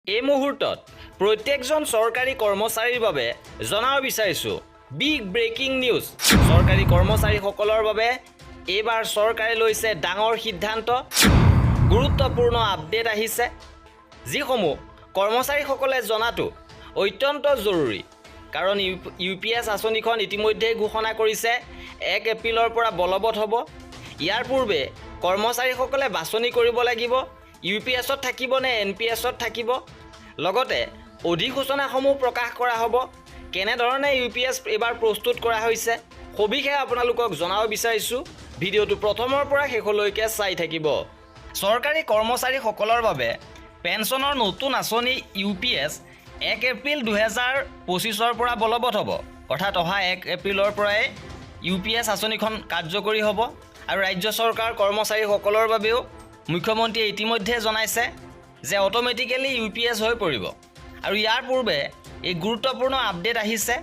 এই মুহূৰ্তত প্ৰত্যেকজন চৰকাৰী কৰ্মচাৰীৰ বাবে জনাব বিচাৰিছোঁ বিগ ব্ৰেকিং নিউজ। চৰকাৰী কৰ্মচাৰীসকলৰ বাবে এইবাৰ চৰকাৰে লৈছে ডাঙৰ সিদ্ধান্ত, গুৰুত্বপূৰ্ণ আপডেট আহিছে, যিসমূহ কৰ্মচাৰীসকলে জনাটো অত্যন্ত জৰুৰী। কাৰণ UPS আঁচনিখন ইতিমধ্যে ঘোষণা কৰিছে 1 এপ্ৰিলৰ পৰা বলবৎ হ'ব। ইয়াৰ পূৰ্বে কৰ্মচাৰীসকলে বাছনি কৰিব লাগিব UPSত থাকিব নে NPSত থাকিব। লগতে অধিসূচনাসমূহ প্ৰকাশ কৰা হ'ব। কেনেধৰণে UPS এবাৰ প্ৰস্তুত কৰা হৈছে সবিশেষ আপোনালোকক জনাব বিচাৰিছোঁ। ভিডিঅ'টো প্ৰথমৰ পৰা শেষলৈকে চাই থাকিব। চৰকাৰী কৰ্মচাৰীসকলৰ বাবে পেঞ্চনৰ নতুন আঁচনি UPS 1 এপ্ৰিল 2025ৰ পৰা বলবৎ হ'ব। অৰ্থাৎ অহা 1 এপ্ৰিলৰ পৰাই UPS আঁচনিখন কাৰ্যকৰী হ'ব। আৰু ৰাজ্য চৰকাৰ কৰ্মচাৰীসকলৰ বাবেও মুখ্যমন্ত্ৰীয়ে ইতিমধ্যে জনাইছে যে অটোমেটিকেলি UPS হৈ পৰিব। আৰু ইয়াৰ পূৰ্বে এই গুৰুত্বপূৰ্ণ আপডেট আহিছে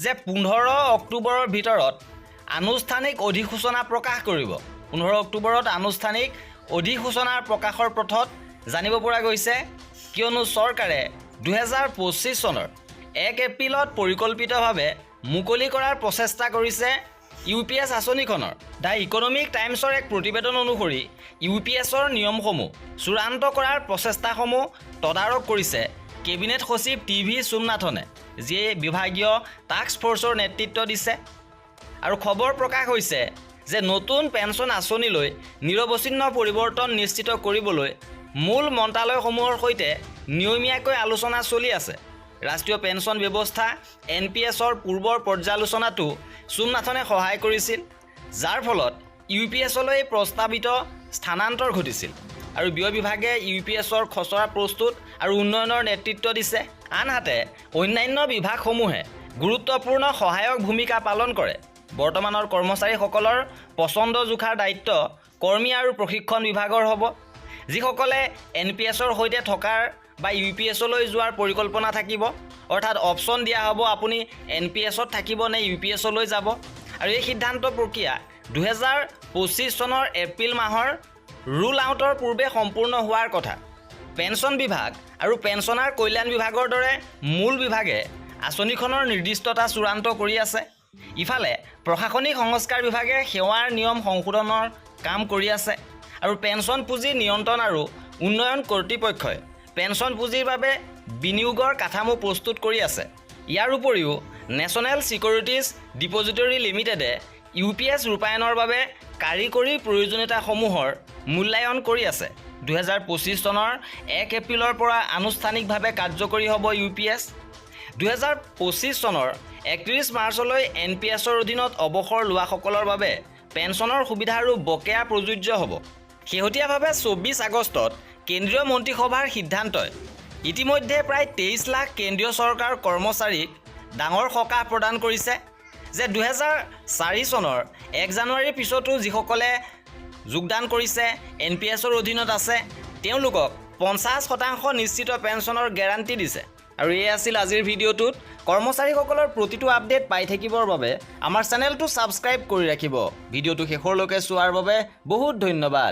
যে 15 অক্টোবৰৰ ভিতৰত আনুষ্ঠানিক অধিসূচনা প্ৰকাশ কৰিব। 15 অক্টোবৰত আনুষ্ঠানিক অধিসূচনাৰ প্ৰকাশৰ পথত জানিব পৰা গৈছে, কিয়নো চৰকাৰে 2025 চনৰ 1 এপ্ৰিলত পৰিকল্পিতভাৱে মুকলি কৰাৰ প্ৰচেষ্টা কৰিছে UPS আঁচনিখনৰ। দ্য ইকনমিক টাইমছৰ এক প্ৰতিবেদন অনুসৰি UPSৰ নিয়মসমূহ চূড়ান্ত কৰাৰ প্ৰচেষ্টাসমূহ তদাৰক কৰিছে কেবিনেট সচিব TV সোমনাথনে, যিয়ে বিভাগীয় টাস্ক ফ'ৰ্চৰ নেতৃত্ব দিছে। আৰু খবৰ প্ৰকাশ হৈছে যে নতুন পেঞ্চন আঁচনিলৈ নিৰৱচ্ছিন্ন পৰিৱৰ্তন নিশ্চিত কৰিবলৈ মূল মন্ত্ৰালয়সমূহৰ সৈতে নিয়মীয়াকৈ আলোচনা চলি আছে। ৰাষ্ট্ৰীয় পেঞ্চন ব্যৱস্থা NPSৰ পূৰ্বৰ পৰ্যালোচনাটো সোমনাথনে সহায় কৰিছিল, যাৰ ফলত UPSলৈ প্ৰস্তাৱিত স্থানান্তৰ ঘটিছিল। আৰু ব্যয় বিভাগে UPSৰ খচৰা প্ৰস্তুত আৰু উন্নয়নৰ নেতৃত্ব দিছে। আনহাতে অন্যান্য বিভাগসমূহে গুৰুত্বপূৰ্ণ সহায়ক ভূমিকা পালন কৰে। বৰ্তমানৰ কৰ্মচাৰীসকলৰ পচন্দ জোখাৰ দায়িত্ব কৰ্মী আৰু প্ৰশিক্ষণ বিভাগৰ হ'ব, যিসকলে NPSৰ সৈতে থকাৰ বা UPSলৈ যোৱাৰ পৰিকল্পনা থাকিব। অৰ্থাৎ অপশ্যন দিয়া হ'ব আপুনি NPSত থাকিব নে UPSলৈ যাব। আৰু এই সিদ্ধান্ত প্ৰক্ৰিয়া 2025 চনৰ এপ্ৰিল মাহৰ ৰুল আউটৰ পূৰ্বে সম্পূৰ্ণ হোৱাৰ কথা। পেঞ্চন বিভাগ আৰু পেঞ্চনাৰ কল্যাণ বিভাগৰ দৰে মূল বিভাগে আঁচনিখনৰ নিৰ্দিষ্টতা চূড়ান্ত কৰি আছে। ইফালে প্ৰশাসনিক সংস্কাৰ বিভাগে সেৱাৰ নিয়ম সংশোধনৰ কাম কৰি আছে। আৰু পেঞ্চন পুঁজি নিয়ন্ত্ৰণ আৰু উন্নয়ন কৰ্তৃপক্ষই পেঞ্চন পুঁজিৰ বাবে বিনিয়োগৰ কাঠামো প্ৰস্তুত কৰি আছে। ইয়াৰ উপৰিও নেশ্যনেল ছিকিউৰিটিজ ডিপজিটৰী লিমিটেডে UPS ৰূপায়ণৰ বাবে কাৰিকৰী প্ৰয়োজনীয়তাসমূহৰ মূল্যায়ন কৰি আছে। 2025 চনৰ 1 এপ্ৰিলৰ পৰা আনুষ্ঠানিকভাৱে কাৰ্যকৰী হ'ব UPS। 2025 চনৰ 31 মাৰ্চলৈ NPSৰ অধীনত অৱসৰ লোৱাসকলৰ বাবে পেঞ্চনৰ সুবিধা আৰু বকেয়া প্ৰযোজ্য হ'ব। শেহতীয়াভাৱে 24 আগষ্টত কেন্দ্ৰীয় মন্ত্ৰীসভাৰ সিদ্ধান্তই ইতিমধ্যে প্ৰায় 23 লাখ কেন্দ্ৰীয় চৰকাৰ কৰ্মচাৰীক ডাঙৰ সকাহ প্ৰদান কৰিছে যে 2004 চনৰ 1 জানুৱাৰীৰ পিছতো যিসকলে যোগদান কৰিছে NPSৰ অধীনত আছে তেওঁলোকক 50% নিশ্চিত পেঞ্চনৰ গেৰাণ্টি দিছে। আৰু এই আছিল আজিৰ ভিডিঅ'টোত। কৰ্মচাৰীসকলৰ প্ৰতিটো আপডেট পাই থাকিবৰ বাবে আমাৰ চেনেলটো ছাবস্ক্ৰাইব কৰি ৰাখিব। ভিডিঅ'টো শেষলৈকে চোৱাৰ বাবে বহুত ধন্যবাদ।